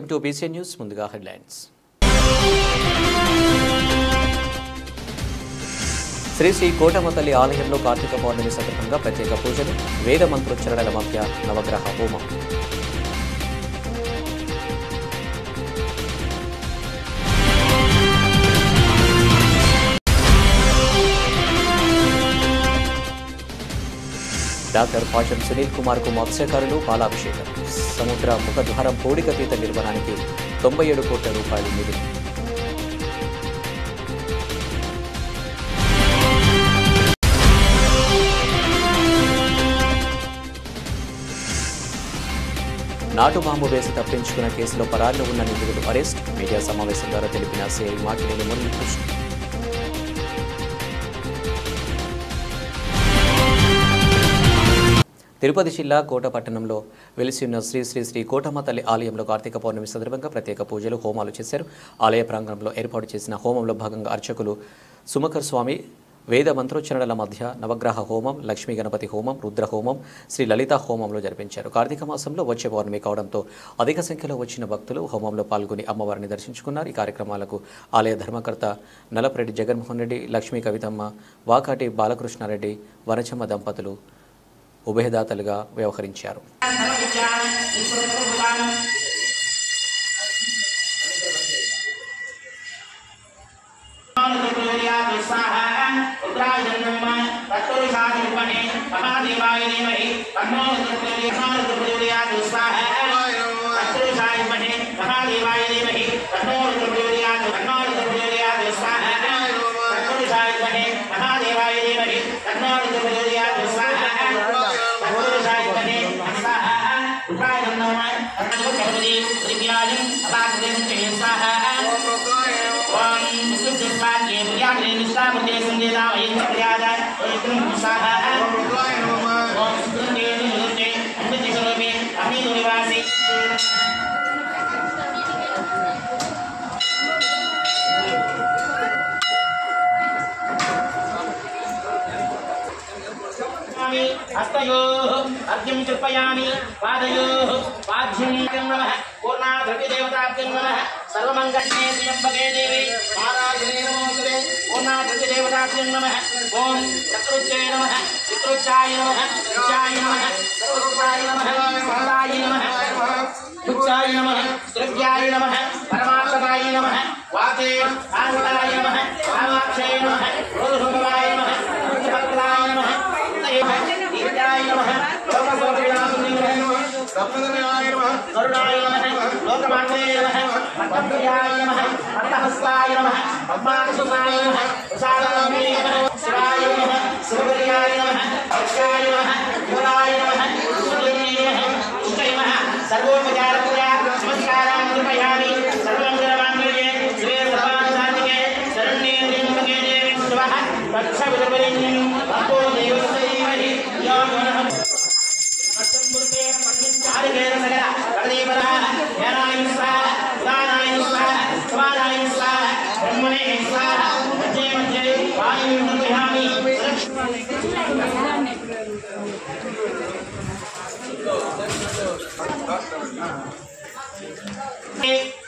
Welcome to BCN news. ముందుగా headlines. Shri Shri Kotamma తల్లి ఆలయంలో కార్తీక పౌర్ణమి సందర్భంగా ప్రత్యేక పూజలు, వేద మంత్రోచ్చరణల మధ్య నవగ్రహ హోమం. డాక్టర్ పాషం సునీల్ కుమార్కు మత్స్యకారులు పాలాభిషేకం. సముద్ర ముఖద్వారం పూడికతీత నిర్మాణానికి 97 కోట్ల రూపాయలు నిధులు. నాటుబాంబు వేసి తప్పించుకున్న కేసులో పరారీలో ఉన్న నిందితులు అరెస్ట్. మీడియా సమావేశం ద్వారా తెలిపిన సిఐ మాకినేని మురళీకృష్ణ. తిరుపతి జిల్లా కోట పట్టణంలో వెలిసి ఉన్న శ్రీ శ్రీ శ్రీ కోటమ్మ తల్లి ఆలయంలో కార్తీక పౌర్ణమి సందర్భంగా ప్రత్యేక పూజలు, హోమాలు చేశారు. ఆలయ ప్రాంగణంలో ఏర్పాటు చేసిన హోమంలో భాగంగా అర్చకులు సుమకర్ స్వామి వేద మంత్రోచ్చరణల మధ్య నవగ్రహ హోమం, లక్ష్మీ గణపతి హోమం, రుద్ర హోమం, శ్రీ లలిత హోమంలో జరిపించారు. కార్తీక మాసంలో వచ్చే పౌర్ణమి కావడంతో అధిక సంఖ్యలో వచ్చిన భక్తులు హోమంలో పాల్గొని అమ్మవారిని దర్శించుకున్నారు. ఈ కార్యక్రమాలకు ఆలయ ధర్మకర్త నలపరెడ్డి జగన్మోహన్ రెడ్డి, లక్ష్మీ కవితమ్మ, వాకాటి బాలకృష్ణారెడ్డి, వనచమ్మ దంపతులు ఉభయదాతలుగా వ్యవహరించారు. हस्तयोः अर्घ्यं कृपयामि, पादयोः पाद्यं नमः, पूर्णाधृतिदेवताभ्यं नमः, सर्वमङ्गले त्र्यम्बके देवी नारायणे नमोस्तुते, पूर्णाधृतिदेवताभ्यं नमः, ॐ चतुरुच्चाय नमः, चित्रुच्चाय नमः, उच्चाय नमः, सर्वरूपाय नमः, सर्वाय नमः, उच्चाय नमः, द्रव्याय नमः, परमात्मकाय नमः, वाचे आनन्दाय नमः, कामाक्षाय नमः, रोधभवाय नमः, रुद्रभक्ताय नमः, ीर्याय नमः, लोकसौख्याय नमः, रत्नदयाय नमः, करुणाय नमः, लोकमान्याय नमः, भक्तप्रियाय नमः, भक्तहस्ताय नमः, पद्मासुताय नमः, विशालाय नमः, शिवाय नमः, शिवप्रियाय नमः, भक्ताय नमः, गुणाय नमः, विष्णुदेवाय नमः, विष्णुये नमः, सर्वोपचारपूजा नमस्कारान् समर्पयामि. सर्वमङ्गलमाङ्गल्ये शिवे सर्वार्थसाधिके शरण्ये त्र्यम्बके देवी शिवः तत्सवितुर्वरेण्यं भर्गो देवस्य धीमहि धियो यो नः प्रत्यम्बुर्ते चारिकेन सकला कलदेवताः ज्ञानाय स्वाहा, उदानाय स्वाहा, समानाय स्वाहा, ब्रह्मणे स्वाहा, मध्ये मध्ये वायुं समर्पयामि.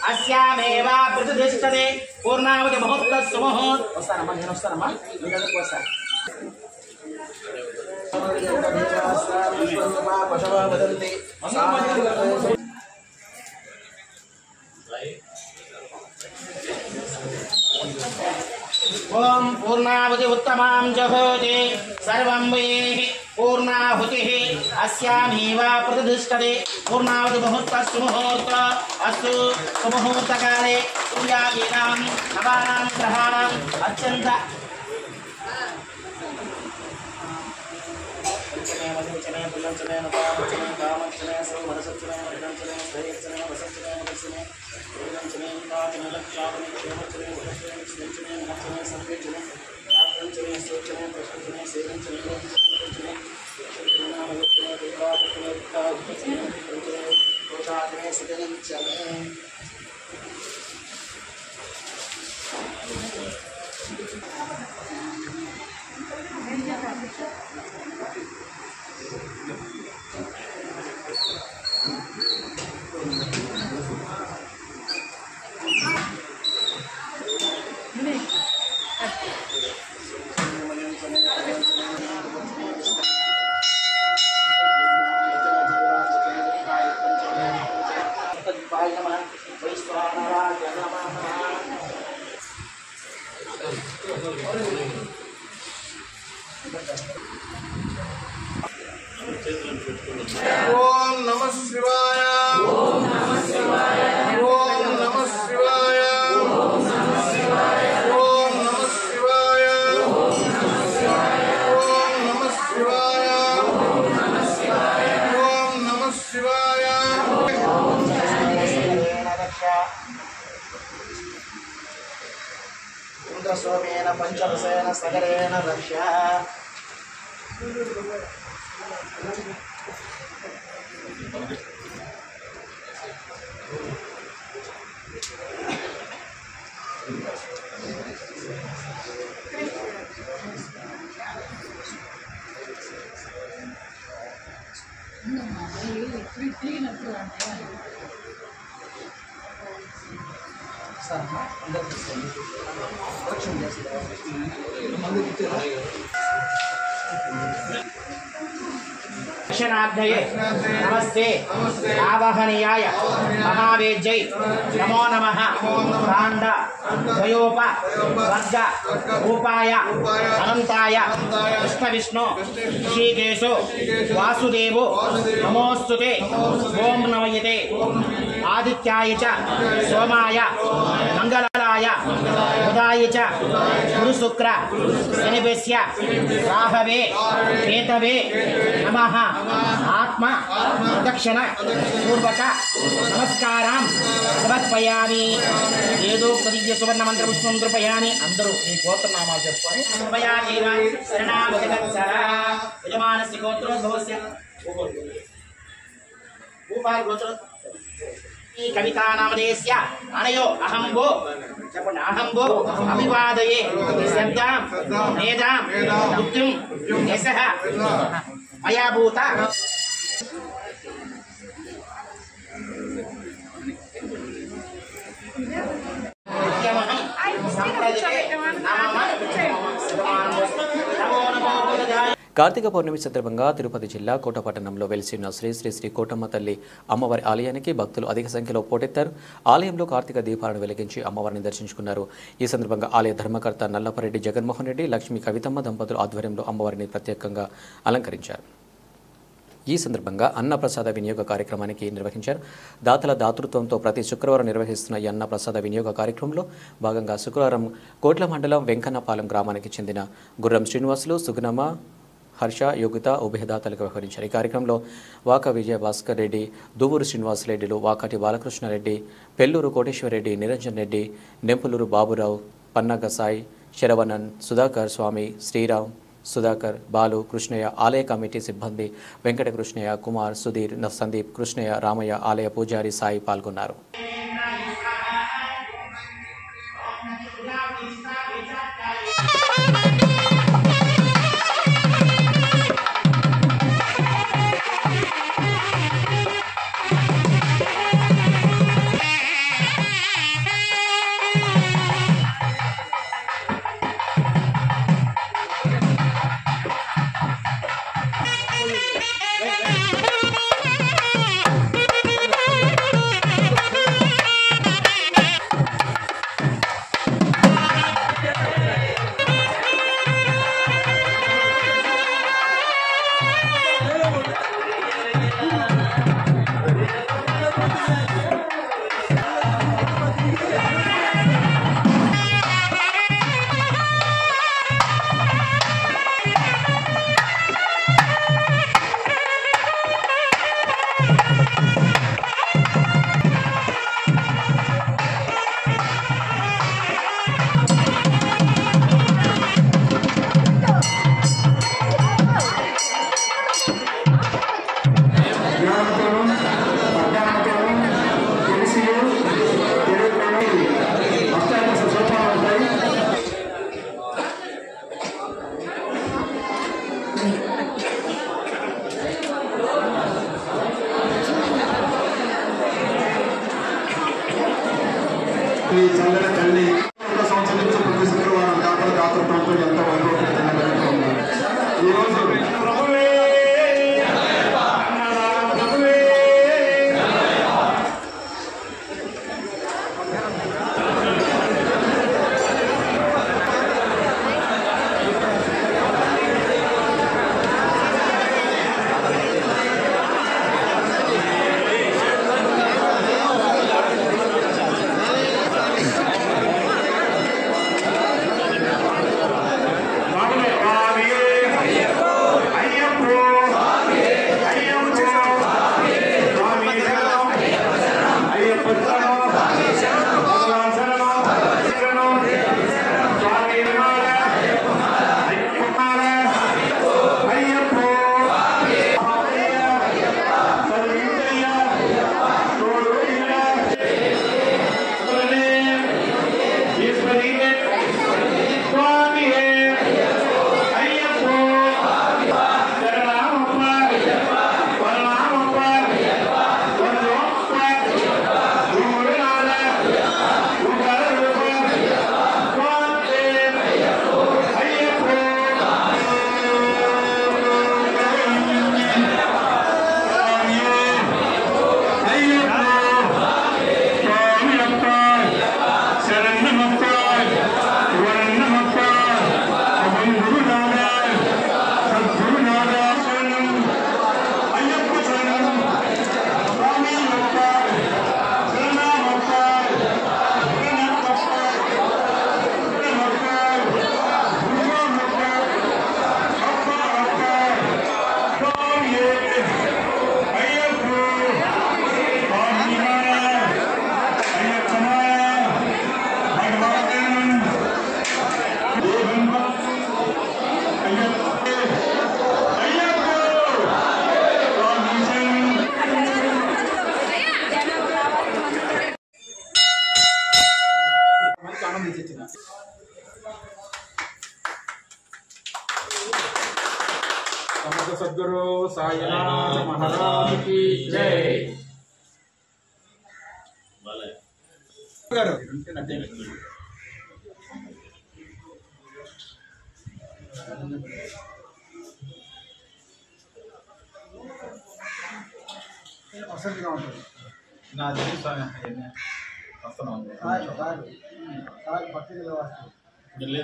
अस्यामेव प्रतिष्ठते पूर्णावति मुहूर्तः सुमुहूर्त. वस्तानम्मा నేను వస్తానమ్మా, మీ దగ్గరికి వస్తా. ఓం పూర్ణావతి ఉత్తమాం జహోతి సర్వం వై పూర్ణాహుతిః అస్యామేవ ప్రతిష్ఠతే పూర్ణావతి ముహూర్తः సుముహూర్తः అస్తు. సుముహూర్తకాలే సూర్యాదీనాం నవానాం గ్రహాణాం అత్యంత ఓం నమః శివాయ ఓం నమః శివాయ ఓం నమః శివాయ ఓం నమః శివాయ ఓం నమః శివాయ ఓం నమః శివాయ ఓం నమః శివాయ ఓం నమః శివాయ ఓం నమః శివాయ ఇంద్రసోమేన పంచమసేన సగరేణ రక్ష दक्षिणाग्नये नमस्ते आवाहनीयाय महावेद्यै नमो नमः काण्ड द्वयोप वर्ग रूपाय अनन्ताय कृष्णविष्णु ऋषिकेशो वासुदेवो नमोस्तुते ओं नमयते आदित्याय च सोमाय मंगलाय बुधाय च गुरुशुक्र शनिभ्यश्च राहवे केतवे नमः आत्मा प्रदक्षिण पूर्वक नमस्कारां समर्पयामि ఏదో దివ్య సువర్ణ మంత్ర పుష్పం ద్రపయామి అందరూ ఈ గోత్రనామాలు చెప్పుకొని ద్రపయామి శరణాగతి గచ్చర యజమానస్య గోత్రోద్భవస్య భూపాల్ గోత్ర ఈ కవితానామదేస్య అనయో అహంబో చెప్పండి అహంబో అభివాదయే శబ్దాం మేధాం బుద్ధిం యశః మయాభూత కార్తీక పౌర్ణమి సందర్భంగా తిరుపతి జిల్లా కోటపట్టణంలో వెలిసి ఉన్న శ్రీ శ్రీ శ్రీ కోటమ్మ తల్లి అమ్మవారి ఆలయానికి భక్తులు అధిక సంఖ్యలో పోటెత్తారు. ఆలయంలో కార్తీక దీపాలను వెలిగించి అమ్మవారిని దర్శించుకున్నారు. ఈ సందర్భంగా ఆలయ ధర్మకర్త నల్లపరెడ్డి జగన్మోహన్ రెడ్డి, లక్ష్మీ కవితమ్మ దంపతుల ఆధ్వర్యంలో అమ్మవారిని ప్రత్యేకంగా అలంకరించారు. ఈ సందర్భంగా అన్నప్రసాద వినియోగ కార్యక్రమానికి నిర్వహించారు. దాతల దాతృత్వంతో ప్రతి శుక్రవారం నిర్వహిస్తున్న ఈ అన్నప్రసాద వినియోగ కార్యక్రమంలో భాగంగా శుక్రవారం కోట్ల మండలం వెంకన్నపాలెం గ్రామానికి చెందిన గుర్రం శ్రీనివాసులు, సుగుణమ్మ, హర్ష, యోగిత ఉభయదాతలకు వ్యవహరించారు. ఈ కార్యక్రమంలో వాక విజయ భాస్కర్ రెడ్డి, దువ్వూరు శ్రీనివాసరెడ్డిలు, వాకటి బాలకృష్ణారెడ్డి, పెల్లూరు కోటేశ్వరరెడ్డి, నిరంజన్ రెడ్డి, నెంపులూరు బాబురావు, పన్నగ సాయి, శరవణన్, సుధాకర్ స్వామి, శ్రీరామ్, సుధాకర్, బాలు, కృష్ణయ్య, ఆలయ కమిటీ సిబ్బంది వెంకట కృష్ణయ్య, కుమార్, సుధీర్, సందీప్, కృష్ణయ్య, రామయ్య, ఆలయ పూజారి సాయి పాల్గొన్నారు. ఈ చంద్ర తల్లి సంవత్సరం నుంచి ప్రతి శుక్రవారం దాతల దాతృత్వంతో ఎంతో వైభవంగా సమర్థ సద్గురు సాయినాథ మహారాజ్ की जय।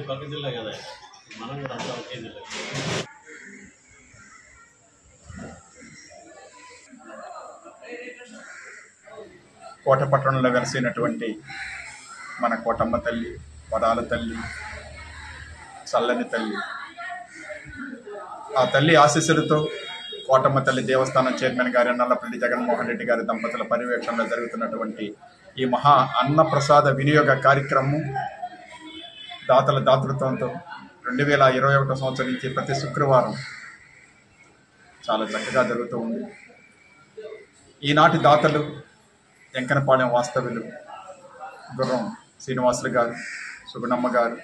పక్క జిల్లా కదా మనం కూడా అంతా ఒకే జిల్లా. కోట పట్టణంలో వెలసినటువంటి మన కోటమ్మ తల్లి, వరాల తల్లి, చల్లని తల్లి, ఆ తల్లి ఆశీస్సులతో కోటమ్మ తల్లి దేవస్థానం చైర్మన్ గారి నల్లపల్లి జగన్మోహన్ రెడ్డి గారి దంపతుల పర్యవేక్షణలో జరుగుతున్నటువంటి ఈ మహా అన్నప్రసాద వినియోగ కార్యక్రమం దాతల దాతృత్వంతో 2021 సంవత్సరం నుంచి ప్రతి శుక్రవారం చాలా చక్కగా జరుగుతూ ఉంది. ఈనాటి దాతలు వెంకనపాలెం వాస్తవ్యులు గుర్రం శ్రీనివాసులు గారు, సుగుణమ్మ గారు,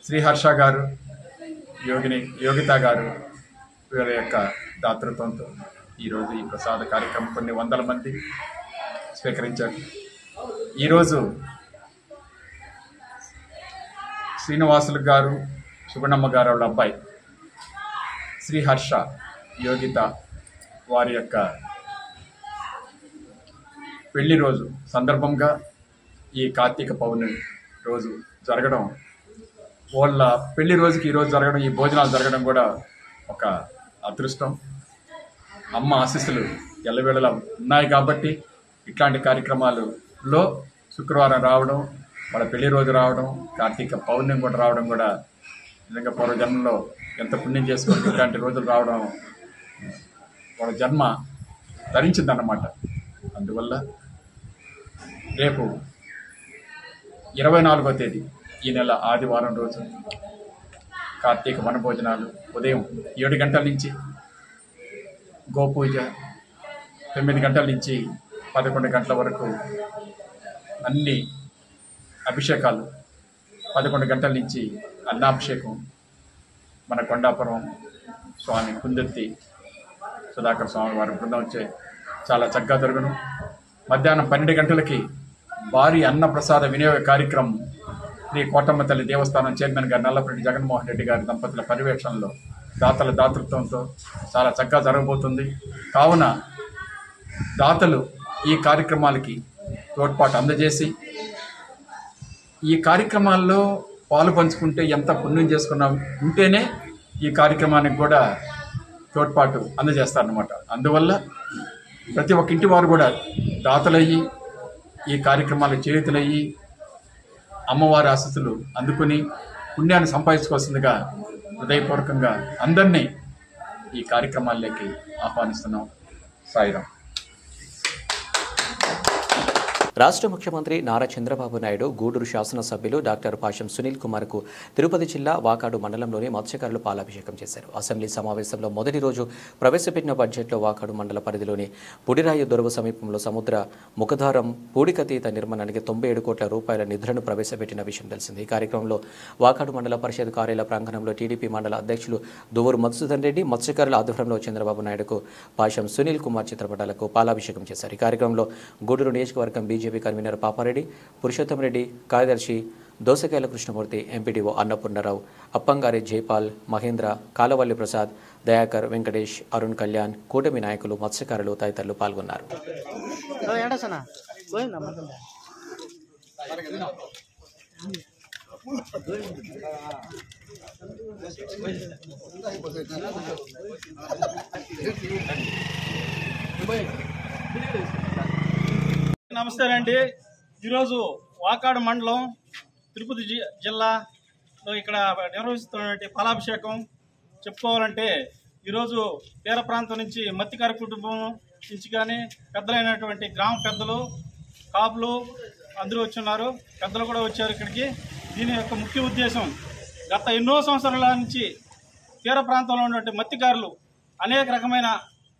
శ్రీహర్ష గారు, యోగిత గారు, వీరి యొక్క దాతృత్వంతో ఈరోజు ఈ ప్రసాద కార్యక్రమం కొన్ని వందల మంది స్వీకరించారు. ఈరోజు శ్రీనివాసులు గారు, సుగుణమ్మ గారు వాళ్ళ అబ్బాయి శ్రీహర్ష, యోగిత వారి యొక్క పెళ్లి రోజు సందర్భంగా ఈ కార్తీక పౌర్ణమి రోజు జరగడం, వాళ్ళ పెళ్లి రోజుకి ఈరోజు జరగడం, ఈ భోజనాలు జరగడం కూడా ఒక అదృష్టం. అమ్మ ఆశీస్సులు ఎల్లవేళలా ఉన్నాయి కాబట్టి ఇట్లాంటి కార్యక్రమాలలో శుక్రవారం రావడం, వాళ్ళ పెళ్లి రోజు రావడం, కార్తీక పౌర్ణమి కూడా రావడం కూడా నిజంగా పూర్వజన్మలో ఎంత పుణ్యం చేసుకొని ఇట్లాంటి రోజులు రావడం వాళ్ళ జన్మ ధరించిందన్నమాట. అందువల్ల రేపు 24వ తేదీ ఈ నెల ఆదివారం రోజు కార్తీక వనభోజనాలు ఉదయం 7 గంటల నుంచి గోపూజ, 9 గంటల నుంచి 11 గంటల వరకు అన్ని అభిషేకాలు, 11 గంటల నుంచి అన్నాభిషేకం మన కొండాపురం స్వామి కుందెత్తి సుధాకర్ స్వామి వారి బృందం వచ్చే చాలా చక్కగా జరుగును. మధ్యాహ్నం 12 గంటలకి భారీ అన్నప్రసాద వినియోగ కార్యక్రమం శ్రీ కోటమ్మ తల్లి దేవస్థానం చైర్మన్ గారు నల్లపల్లి జగన్మోహన్ రెడ్డి గారి దంపతుల పర్యవేక్షణలో దాతల దాతృత్వంతో చాలా చక్కగా జరగబోతుంది. కావున దాతలు ఈ కార్యక్రమాలకి తోడ్పాటు అందజేసి ఈ కార్యక్రమాల్లో పాలు పంచుకుంటే ఎంత పుణ్యం చేసుకున్నాం ఉంటేనే ఈ కార్యక్రమానికి కూడా తోడ్పాటు అందజేస్తారన్నమాట. అందువల్ల ప్రతి ఒక్క ఇంటి వారు కూడా దాతలయ్యి ఈ కార్యక్రమాలు చేతులయ్యి అమ్మవారి ఆశీస్సులు అందుకుని పుణ్యాన్ని సంపాదించుకోవాల్సిందిగా హృదయపూర్వకంగా అందరినీ ఈ కార్యక్రమాల్లోకి ఆహ్వానిస్తున్నాం. సాయిరాం. రాష్ట్ర ముఖ్యమంత్రి నారా చంద్రబాబు నాయుడు గూడూరు శాసనసభ్యులు డాక్టర్ పాషం సునీల్ కుమార్కు తిరుపతి జిల్లా వాకాడు మండలంలోని మత్స్యకారులు పాలాభిషేకం చేశారు. అసెంబ్లీ సమావేశంలో మొదటి రోజు ప్రవేశపెట్టిన బడ్జెట్లో వాకాడు మండల పరిధిలోని పుడిరాయి దొరువు సమీపంలో సముద్ర ముఖద్వారం పూడికతీత నిర్మాణానికి 97 కోట్ల రూపాయల నిధులను ప్రవేశపెట్టిన విషయం తెలిసింది. ఈ కార్యక్రమంలో వాకాడు మండల పరిషత్ కార్యాలయ ప్రాంగణంలో టీడీపీ మండల అధ్యక్షులు దువ్వూరు మధుసూదన్ రెడ్డి, మత్స్యకారుల ఆధ్వర్యంలో చంద్రబాబు నాయుడుకు పాషం సునీల్ కుమార్ చిత్రపటాలకు పాలాభిషేకం చేశారు. ఈ కార్యక్రమంలో గూడూరు నియోజకవర్గం బీజేపీ కన్వీనర్ పాపారెడ్డి, పురుషోత్తం రెడ్డి, కార్యదర్శి దోసకాయల కృష్ణమూర్తి, ఎంపీడీఓ అన్నపూర్ణరావు, అప్పంగారి జైపాల్, మహేంద్ర, కాలవల్లి ప్రసాద్, దయాకర్, వెంకటేష్, అరుణ్ కళ్యాణ్, కూటమి నాయకులు, మత్స్యకారులు తదితరులు పాల్గొన్నారు. నమస్తే అండి. ఈరోజు వాకాడు మండలం తిరుపతి జిల్లాలో ఇక్కడ నిర్వహిస్తున్నటువంటి ఫలాభిషేకం చెప్పుకోవాలంటే ఈరోజు తీర ప్రాంతం నుంచి మత్స్యకార కుటుంబం నుంచి కానీ పెద్దలైనటువంటి గ్రామ పెద్దలు, కాపులు అందరూ వచ్చున్నారు. పెద్దలు కూడా వచ్చారు ఇక్కడికి. దీని యొక్క ముఖ్య ఉద్దేశం గత ఎన్నో సంవత్సరాల నుంచి తీర ప్రాంతంలో ఉన్నటువంటి మత్స్యకారులు అనేక రకమైన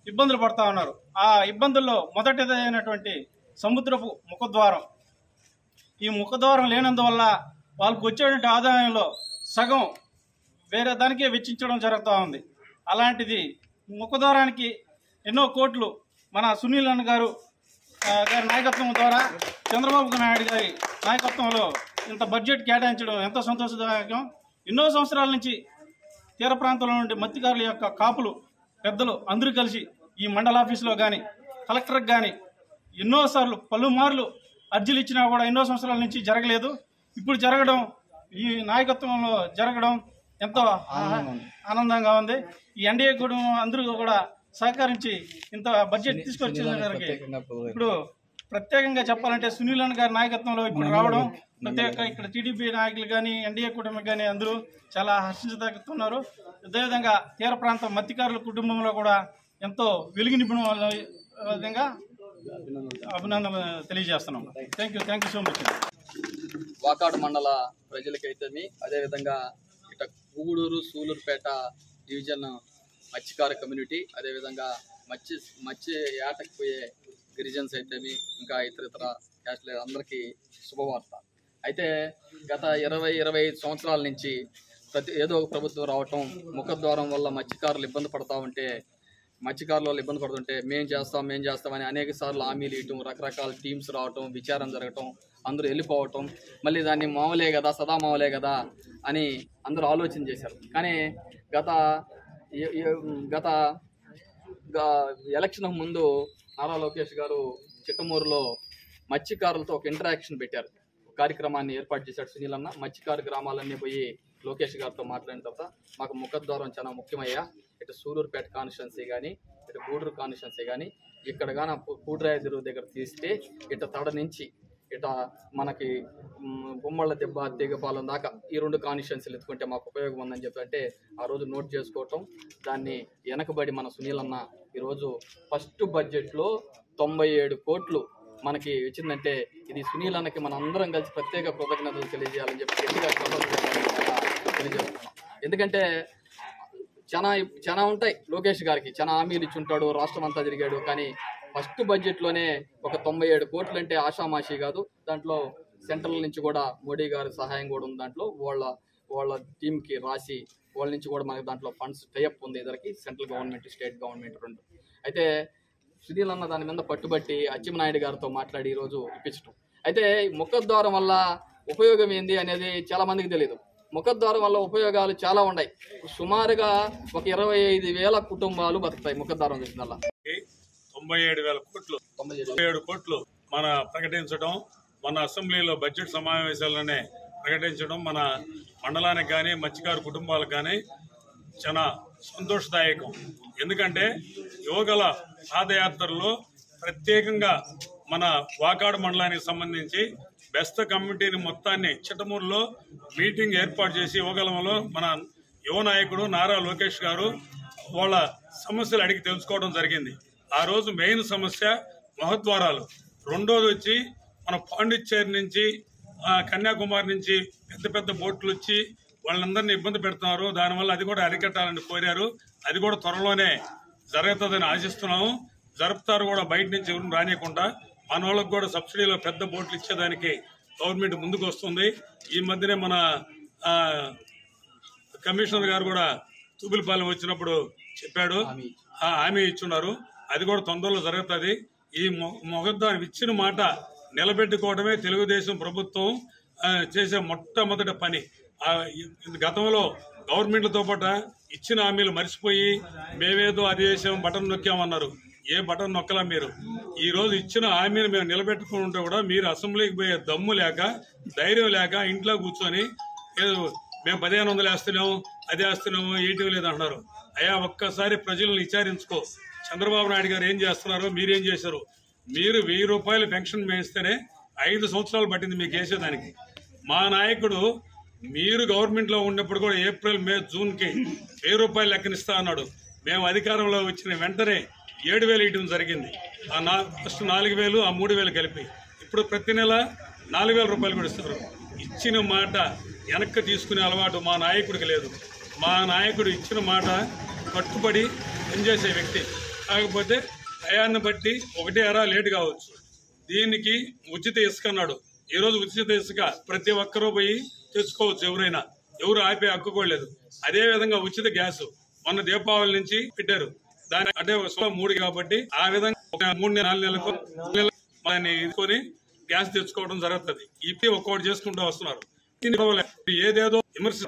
ఇబ్బందులు పడుతూ ఉన్నారు. ఆ ఇబ్బందుల్లో మొదటిదైనటువంటి సముద్రపు ముఖద్వారం. ఈ ముఖద్వారం లేనందువల్ల వాళ్ళకు వచ్చేటువంటి ఆదాయంలో సగం వేరే దానికే వెచ్చించడం జరుగుతూ ఉంది. అలాంటిది ముఖద్వారానికి ఎన్నో కోట్లు మన సునీల్ అన్న గారి నాయకత్వం ద్వారా చంద్రబాబు నాయుడు గారి నాయకత్వంలో ఇంత బడ్జెట్ కేటాయించడం ఎంతో సంతోషదాయకం. ఎన్నో సంవత్సరాల నుంచి తీర ప్రాంతంలో నుండి మత్స్యకారుల యొక్క కాపులు పెద్దలు అందరూ కలిసి ఈ మండల ఆఫీసులో కానీ కలెక్టర్కి కానీ ఎన్నోసార్లు పలుమార్లు అర్జీలు ఇచ్చినా కూడా ఎన్నో సంవత్సరాల నుంచి జరగలేదు. ఇప్పుడు జరగడం, ఈ నాయకత్వంలో జరగడం ఎంతో ఆనందంగా ఉంది. ఈ ఎన్డీఏ కుటుంబం అందరూ కూడా సహకరించి ఇంత బడ్జెట్ తీసుకొచ్చేసరికి ఇప్పుడు ప్రత్యేకంగా చెప్పాలంటే సునీల్ అన్న గారి నాయకత్వంలో ఇప్పుడు రావడం ప్రత్యేక ఇక్కడ టీడీపీ నాయకులు కానీ ఎన్డీఏ కుటుంబం కానీ అందరూ చాలా హర్షించదగుతున్నారు. అదేవిధంగా తీర ప్రాంతం మత్స్యకారుల కుటుంబంలో కూడా ఎంతో వెలుగు నింపిన విధంగా అభినందనలు తెలియజేస్తున్నాం. Thank you so much. Vakadu మండల ప్రజలకైతేమి, అదేవిధంగా ఇట గూడూరు సూలూరుపేట డివిజన్ మత్స్యకార కమ్యూనిటీ, అదేవిధంగా మత్స్య ఏటకు పోయే గిరిజన్స్ అయితేమి, ఇంకా ఇతర క్యాస్ట్ల అందరికీ శుభవార్త. అయితే గత 20-25 సంవత్సరాల నుంచి ఏదో ఒక ప్రభుత్వం రావటం, ముఖద్వారం వల్ల మత్స్యకారులు ఇబ్బంది పడుతుంటే మేం చేస్తామని అనేక సార్లు హామీలు ఇవ్వటం, రకరకాల టీమ్స్ రావటం, విచారం జరగటం, అందరూ వెళ్ళిపోవటం, మళ్ళీ దాన్ని మామూలే కదా, సదా మామూలే కదా అని అందరూ ఆలోచన చేశారు. కానీ గత ఎలక్షన్ ముందు నారా లోకేష్ గారు చిట్టమూరులో మత్స్యకారులతో ఒక ఇంటరాక్షన్ పెట్టారు, కార్యక్రమాన్ని ఏర్పాటు చేశాడు సునీల్ అన్న. మత్స్యకారు గ్రామాలన్నీ పోయి లోకేష్ గారితో మాట్లాడిన తర్వాత మాకు ముఖద్వారం చాలా ముఖ్యమయ్యా, ఇటు సూలూరుపేట కాన్స్టిట్యున్సీ కానీ ఇటు గూడూరు కాన్స్టిట్యున్సీ కానీ ఇక్కడ కానీ పూడ్రాయదురు దగ్గర తీస్తే ఇటు తడ నుంచి ఇట మనకి గుమ్మళ్ళ దెబ్బ దిగపాలెం దాకా ఈ 2 కాన్స్టిట్యున్సీలు ఎత్తుకుంటే మాకు ఉపయోగం ఉందని చెప్పి అంటే ఆ రోజు నోట్ చేసుకోవటం, దాన్ని వెనకబడి మన సునీల్ అన్న ఈరోజు ఫస్ట్ బడ్జెట్లో 97 కోట్లు మనకి వచ్చిందంటే ఇది సునీల్ అన్నకి మన అందరం కలిసి ప్రత్యేక కృతజ్ఞతలు తెలియజేయాలని చెప్పి గట్టిగా తెలియజేస్తున్నాం. ఎందుకంటే చాలా ఉంటాయి, లోకేష్ గారికి చాలా హామీలు ఇచ్చి ఉంటాడు, రాష్ట్రం అంతా తిరిగాడు. కానీ ఫస్ట్ బడ్జెట్లోనే ఒక 97 కోట్లు అంటే ఆషామాషి కాదు. దాంట్లో సెంట్రల్ నుంచి కూడా మోడీ గారి సహాయం కూడా ఉంది. దాంట్లో వాళ్ళ టీంకి రాసి వాళ్ళ నుంచి కూడా మనకి దాంట్లో ఫండ్స్ టైఅప్ ఉంది, ఇద్దరికి సెంట్రల్ గవర్నమెంట్ స్టేట్ గవర్నమెంట్ 2. అయితే సునీల్ అన్న దాని మీద పట్టుబట్టి అచ్చెన్నాయుడు గారితో మాట్లాడి ఈరోజు ఇప్పించడం. అయితే ముఖద్వారం వల్ల ఉపయోగం ఏంది అనేది చాలా మందికి తెలియదు. ముఖద్వారం వల్ల ఉపయోగాలు చాలా ఉన్నాయి. సుమారుగా ఒక 25,000 కుటుంబాలు బతుకుతాయి ముఖద్వారం వచ్చిన వల్ల. 97 కోట్లు మన ప్రకటించడం, మన అసెంబ్లీలో బడ్జెట్ సమావేశాలనే ప్రకటించడం మన మండలానికి కానీ మత్స్యకారు కుటుంబాలకు కానీ చాలా సంతోషదాయకం. ఎందుకంటే యువగల పాదయాత్రలో ప్రత్యేకంగా మన వాకాడు మండలానికి సంబంధించి బెస్త కమిటీని మొత్తాన్ని చిట్టమూరులో మీటింగ్ ఏర్పాటు చేసి యువగలంలో మన యువ నాయకుడు నారా లోకేష్ గారు వాళ్ళ సమస్యలు అడిగి తెలుసుకోవడం జరిగింది. ఆ రోజు మెయిన్ సమస్య మహద్వారాలు, రెండోది వచ్చి మన పాండిచ్చేరి నుంచి కన్యాకుమారి నుంచి పెద్ద బోట్లు వచ్చి వాళ్ళందరినీ ఇబ్బంది పెడుతున్నారు. దానివల్ల అది కూడా అరికట్టాలని కోరారు. అది కూడా త్వరలోనే జరుగుతుందని ఆశిస్తున్నాము. జరుపుతారు కూడా, బయట నుంచి ఎవరు రానియకుండా. మన వాళ్ళకు కూడా సబ్సిడీలో పెద్ద బోట్లు ఇచ్చేదానికి గవర్నమెంట్ ముందుకు వస్తుంది. ఈ మధ్యనే మన కమిషనర్ గారు కూడా తూబిలపాలెం వచ్చినప్పుడు చెప్పాడు, హామీ ఇచ్చున్నారు. అది కూడా తొందరలో జరుగుతుంది. ఈ ముఖద్వారం ఇచ్చిన మాట నిలబెట్టుకోవడమే తెలుగుదేశం ప్రభుత్వం చేసే మొట్టమొదటి పని. గతంలో గవర్నమెంట్లతో పాటు ఇచ్చిన హామీలు మర్చిపోయి మేమేదో అది చేసాం, బటన్ నొక్కామన్నారు. ఏ బటన్ నొక్కలా మీరు. ఈ రోజు ఇచ్చిన హామీని మేము నిలబెట్టుకుని ఉంటే కూడా మీరు అసెంబ్లీకి పోయే దమ్ము లేక, ధైర్యం లేక ఇంట్లో కూర్చొని ఏదో మేము 1500 వేస్తున్నాము, అది వేస్తున్నాము, ఏటీ లేదు అంటున్నారు. అయ్యా, ఒక్కసారి ప్రజలను విచారించుకో. చంద్రబాబు నాయుడు గారు ఏం చేస్తున్నారో మీరేం చేశారు. మీరు 1000 రూపాయలు పెన్షన్ వేస్తేనే 5 సంవత్సరాలు పట్టింది మీకు వేసేదానికి. మా నాయకుడు మీరు గవర్నమెంట్లో ఉన్నప్పుడు కూడా ఏప్రిల్, మే, జూన్కి 1000 రూపాయలు లెక్కనిస్తా అన్నాడు. మేము అధికారంలో వచ్చిన వెంటనే 7,000 ఇవ్వడం జరిగింది. ఫస్ట్ 4,000, ఆ 3,000 కలిపి ఇప్పుడు ప్రతి నెల 4,000 రూపాయలు కూడా ఇస్తారు. ఇచ్చిన మాట వెనక్కి తీసుకునే అలవాటు మా నాయకుడికి లేదు. మా నాయకుడు ఇచ్చిన మాట కట్టుబడి పనిచేసే వ్యక్తి. కాకపోతే టయాన్ని బట్టి 1 అరా లేటు కావచ్చు. దీనికి ఉచిత ఇసుక అన్నాడు. ఈరోజు ఉచిత ఇసుక ప్రతి ఒక్కరూ పోయి తెచ్చుకోవచ్చు. ఎవరైనా ఎవరు ఆపే హక్కు కూడా లేదు. అదేవిధంగా ఉచిత గ్యాసు మొన్న దీపావళి నుంచి పెట్టారు. దాని అంటే 3 కాబట్టి ఆ విధంగా 3-4 నెలలకు దాన్ని తీసుకొని గ్యాస్ తెచ్చుకోవడం జరుగుతుంది. ఇప్పుడు ఒక్కొక్కటి చేసుకుంటూ వస్తున్నారు. ఏదేదో విమర్శ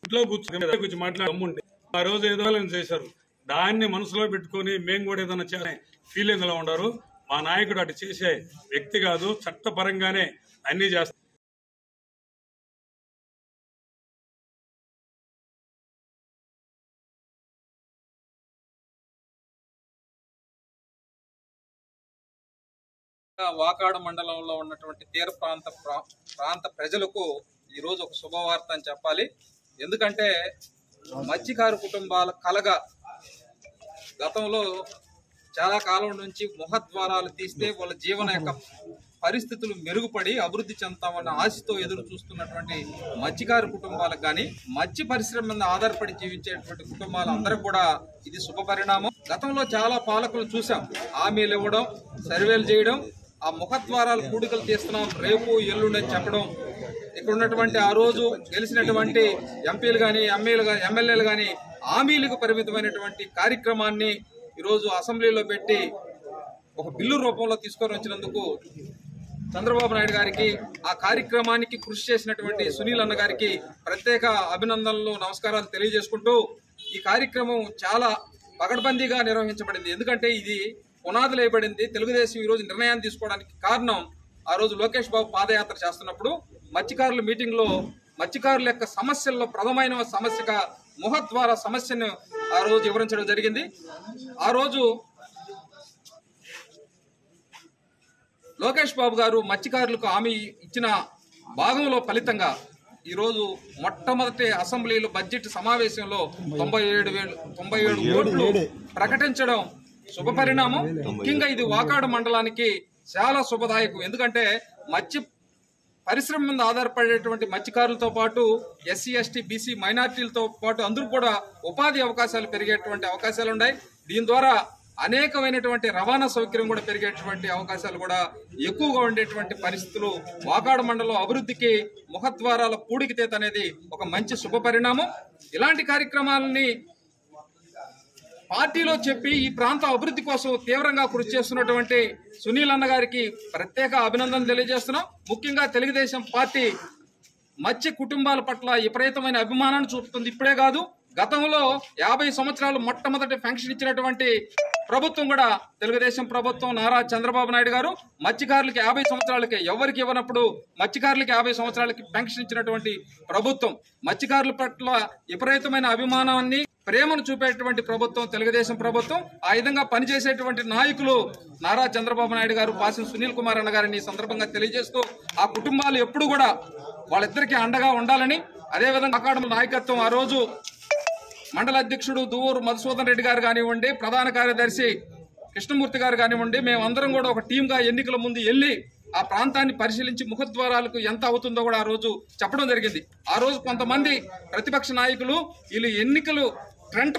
ఇంట్లో కూర్చొని మాట్లాడముంటే ఆ రోజు ఏదో చేశారు. దాన్ని మనసులో పెట్టుకొని మేము కూడా ఏదైనా చేసే ఫీలింగ్ లో ఉండరు. మా నాయకుడు అటు చేసే వ్యక్తి కాదు, చట్టపరంగానే అన్ని చేస్తారు. వాకాడు మండలంలో ఉన్నటువంటి తీర ప్రాంత ప్రజలకు ఈరోజు ఒక శుభవార్త అని చెప్పాలి. ఎందుకంటే మత్స్యకారు కుటుంబాల కలగా గతంలో చాలా కాలం నుంచి ముఖద్వారాలు తీస్తే వాళ్ళ జీవన యొక్క పరిస్థితులు మెరుగుపడి అభివృద్ధి చెందుతామన్న ఆశతో ఎదురు చూస్తున్నటువంటి మత్స్యకారు కుటుంబాలకు కానీ మత్స్య పరిశ్రమ మీద ఆధారపడి జీవించేటువంటి కుటుంబాలందరికీ కూడా ఇది శుభ పరిణామం. గతంలో చాలా పాలకులు చూసాం, హామీలు ఇవ్వడం, సర్వేలు చేయడం, ఆ ముఖద్వారాలు కూడికలు తీస్తున్నాం రేపు ఎల్లుండి చెప్పడం, ఇక్కడ ఉన్నటువంటి ఆ రోజు గెలిచినటువంటి ఎంపీలు కానీ ఎమ్మెల్యేలు కానీ హామీలకు పరిమితమైనటువంటి కార్యక్రమాన్ని ఈరోజు అసెంబ్లీలో పెట్టి ఒక బిల్లు రూపంలో తీసుకొని వచ్చినందుకు చంద్రబాబు నాయుడు గారికి, ఆ కార్యక్రమానికి కృషి చేసినటువంటి సునీల్ అన్న గారికి ప్రత్యేక అభినందనలు, నమస్కారాలు తెలియజేసుకుంటూ ఈ కార్యక్రమం చాలా పకడ్బందీగా నిర్వహించబడింది. ఎందుకంటే ఇది పునాదులు వేయబడింది. తెలుగుదేశం ఈ రోజు నిర్ణయాన్ని తీసుకోవడానికి కారణం ఆ రోజు లోకేష్ బాబు పాదయాత్ర చేస్తున్నప్పుడు మత్స్యకారుల మీటింగ్ లో మత్స్యకారుల యొక్క సమస్యల్లో ప్రధానమైన సమస్యగా ముఖద్వార సమస్యను ఆ రోజు వివరించడం జరిగింది. ఆ రోజు లోకేష్ బాబు గారు మత్స్యకారులకు హామీ ఇచ్చిన భాగంలో ఫలితంగా ఈరోజు మొట్టమొదటి అసెంబ్లీలో బడ్జెట్ సమావేశంలో 97 కోట్లు ప్రకటించడం శుభ పరిణామం. ముఖ్యంగా ఇది వాకాడు మండలానికి చాలా శుభదాయకం. ఎందుకంటే మత్స్య పరిశ్రమ మీద ఆధారపడేటువంటి మత్స్యకారులతో పాటు ఎస్సీ, ఎస్టీ, బీసీ, మైనార్టీలతో పాటు అందరూ కూడా ఉపాధి అవకాశాలు పెరిగేటువంటి అవకాశాలు ఉన్నాయి. దీని ద్వారా అనేకమైనటువంటి రవాణా సౌకర్యం కూడా పెరిగేటువంటి అవకాశాలు కూడా ఎక్కువగా ఉండేటువంటి పరిస్థితులు వాకాడు మండలం అభివృద్ధికి ముఖద్వారాల పూడికితేత అనేది ఒక మంచి శుభ పరిణామం. ఇలాంటి కార్యక్రమాలని పార్టీలో చెప్పి ఈ ప్రాంత అభివృద్ధి కోసం తీవ్రంగా కృషి చేస్తున్నటువంటి సునీల్ అన్న గారికి ప్రత్యేక అభినందనలు తెలియజేస్తున్నాం. ముఖ్యంగా తెలుగుదేశం పార్టీ మత్స్య కుటుంబాల పట్ల విపరీతమైన అభిమానాన్ని చూపుతుంది. ఇప్పుడే కాదు, గతంలో 50 సంవత్సరాలు మొట్టమొదటి పెన్షన్ ఇచ్చినటువంటి ప్రభుత్వం కూడా తెలుగుదేశం ప్రభుత్వం, నారా చంద్రబాబు నాయుడు గారు మత్స్యకారులకి 50 సంవత్సరాలకి ఎవరికి ఇవ్వనప్పుడు మత్స్యకారులకి 50 సంవత్సరాలకి పెన్షన్ ఇచ్చినటువంటి ప్రభుత్వం. మత్స్యకారుల పట్ల విపరీతమైన అభిమానాన్ని, ప్రేమను చూపేటువంటి ప్రభుత్వం తెలుగుదేశం ప్రభుత్వం. ఆ విధంగా పనిచేసేటువంటి నాయకులు నారా చంద్రబాబు నాయుడు గారు, పాసిన సునీల్ కుమార్ అన్న గారిని ఈ సందర్భంగా తెలియజేస్తూ ఆ కుటుంబాలు ఎప్పుడు కూడా వాళ్ళిద్దరికీ అండగా ఉండాలని, అదేవిధంగా వాకాడు నాయకత్వం ఆ రోజు మండల అధ్యక్షుడు దువ్వూరు మధుసూదన్ రెడ్డి గారు కానివ్వండి, ప్రధాన కార్యదర్శి కృష్ణమూర్తి గారు కానివ్వండి, మేమందరం కూడా ఒక టీంగా ఎన్నికల ముందు వెళ్ళి ఆ ప్రాంతాన్ని పరిశీలించి ముఖద్వారాలకు ఎంత అవుతుందో కూడా ఆ రోజు చెప్పడం జరిగింది. ఆ రోజు కొంతమంది ప్రతిపక్ష నాయకులు వీళ్ళు ఎన్నికలు ట్రెంట్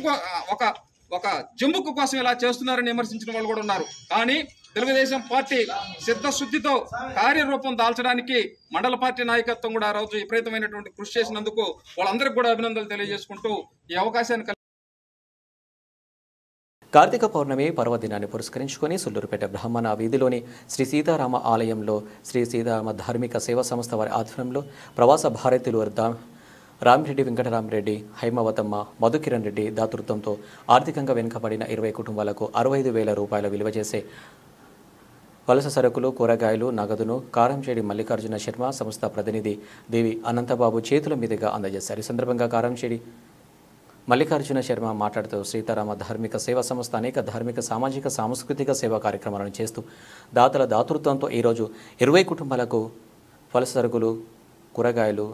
ఒక జంబుకు కోసం ఇలా చేస్తున్నారని విమర్శించిన వాళ్ళు కూడా ఉన్నారు. కానీ తెలుగుదేశం పార్టీ సిద్ధశుద్ధితో కార్యరూపం దాల్చడానికి మండల పార్టీ నాయకత్వం కూడా ఆ రోజు విపరీతమైనటువంటి కృషి చేసినందుకు వాళ్ళందరికీ కూడా అభినందనలు తెలియజేసుకుంటూ ఈ అవకాశాన్ని కార్తీక పౌర్ణమి పర్వదినాన్ని పురస్కరించుకొని సుళ్లూరుపేట బ్రాహ్మణ వీధిలోని శ్రీ సీతారామ ఆలయంలో శ్రీ సీతారామ ధార్మిక సేవా సంస్థ వారి ఆధ్వర్యంలో ప్రవాస భారతీయులు రామిరెడ్డి, వెంకటరామరెడ్డి, హైమవతమ్మ, మధుకిరణ్ రెడ్డి దాతృత్వంతో ఆర్థికంగా వెనుకబడిన 20 కుటుంబాలకు 65,000 రూపాయల విలువ చేసే వలస సరుకులు, కూరగాయలు, నగదును కారంచేడి మల్లికార్జున శర్మ సంస్థ ప్రతినిధి దేవి అనంతబాబు చేతుల మీదుగా అందజేశారు. ఈ సందర్భంగా కారంచేడి మల్లికార్జున శర్మ మాట్లాడుతూ సీతారామ ధార్మిక సేవా సంస్థ అనేక ధార్మిక, సామాజిక, సాంస్కృతిక సేవా కార్యక్రమాలను చేస్తూ దాతల దాతృత్వంతో ఈరోజు 20 కుటుంబాలకు వలస సరుకులు, కూరగాయలు,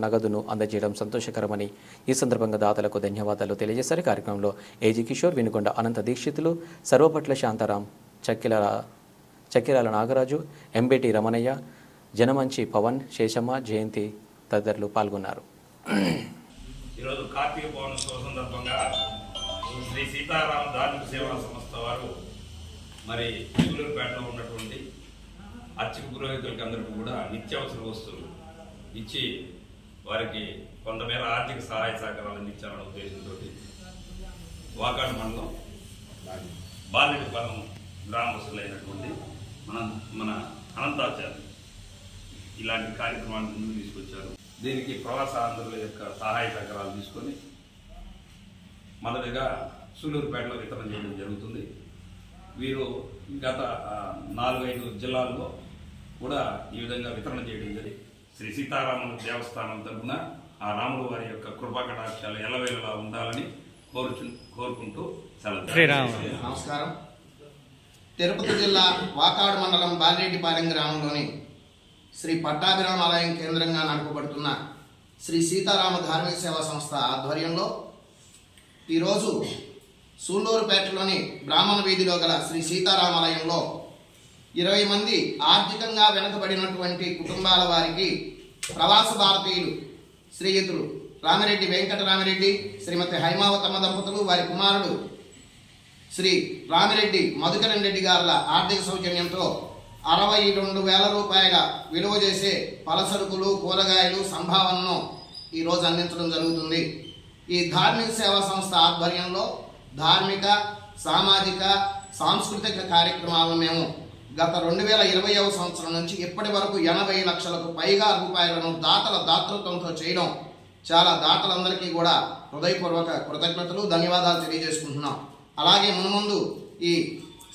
నగదును అందజేయడం సంతోషకరమని ఈ సందర్భంగా దాతలకు ధన్యవాదాలు తెలియజేశారు. కార్యక్రమంలో ఏజీ కిషోర్, వినుకొండ అనంత దీక్షితులు, సర్వపట్ల శాంతారాం, చక్కెరాల నాగరాజు, ఎంబేటి రమణయ్య, జనమంచి పవన్, శేషమ్మ, జయంతి తదితరులు పాల్గొన్నారు. ఈరోజు కార్తీక పౌర్ణమి సందర్భంగా శ్రీ సీతారామ ధార్మిక సేవా సంస్థ వారు మరి చిగులూరుపేటలో ఉన్నటువంటి అర్చక పురోహితులకి అందరికీ కూడా నిత్యావసర వస్తువులు ఇచ్చి వారికి కొంతమేర ఆర్థిక సహాయ సహకారాలు అందించాలనే ఉద్దేశంతో వాకాడు మండలం బాలెడిపాలెం గ్రామస్తులైనటువంటి మన అనంతాచార్య ఇలాంటి కార్యక్రమాన్ని ముందుకు తీసుకొచ్చారు. దీనికి ప్రవాసాంధ్రుల యొక్క సహాయ సహకారాలు తీసుకొని మొదటిగా సూళ్ళూరుపేటలో వితరణ చేయడం జరుగుతుంది. వీరు గత 4-5 జిల్లాల్లో కూడా ఈ విధంగా వితరణ చేయడం జరిగింది. శ్రీ సీతారాముల దేవస్థానం తరఫున ఆ రాముల వారి యొక్క కృపాకటాక్షాలు ఎల్లవేళలా ఉండాలని కోరుకుంటూ సెలవు. నమస్కారం. తిరుపతి జిల్లా వాకాడు మండలం బాలరెడ్డిపాలెం గ్రామంలోని శ్రీ పట్టాభిరామ ఆలయం కేంద్రంగా నడపబడుతున్న శ్రీ సీతారామ ధార్మిక సేవా సంస్థ ఆధ్వర్యంలో ఈరోజు సూళ్ళూరుపేటలోని బ్రాహ్మణ వీధిలో గల శ్రీ సీతారామాలయంలో 20 మంది ఆర్థికంగా వెనుకబడినటువంటి కుటుంబాల వారికి ప్రవాస భారతీయులు శ్రీయుతులు రామిరెడ్డి వెంకటరామిరెడ్డి, శ్రీమతి హైమావతమ్మ దంపతులు, వారి కుమారుడు శ్రీ రామిరెడ్డి మధుకరణ్ రెడ్డి గారుల ఆర్థిక సౌజన్యంతో 62,000 రూపాయల విలువ చేసే పలసరుకులు, కూరగాయలు సంభావనను ఈరోజు అందించడం జరుగుతుంది. ఈ ధార్మిక సేవా సంస్థ ఆధ్వర్యంలో ధార్మిక, సామాజిక, సాంస్కృతిక కార్యక్రమాలను మేము గత 2020వ సంవత్సరం నుంచి ఇప్పటి వరకు 80 లక్షలకు పైగా రూపాయలను దాతల దాతృత్వంతో చేయడం చాలా దాతలందరికీ కూడా హృదయపూర్వక కృతజ్ఞతలు, ధన్యవాదాలు తెలియజేసుకుంటున్నాం. అలాగే మున్ముందు ఈ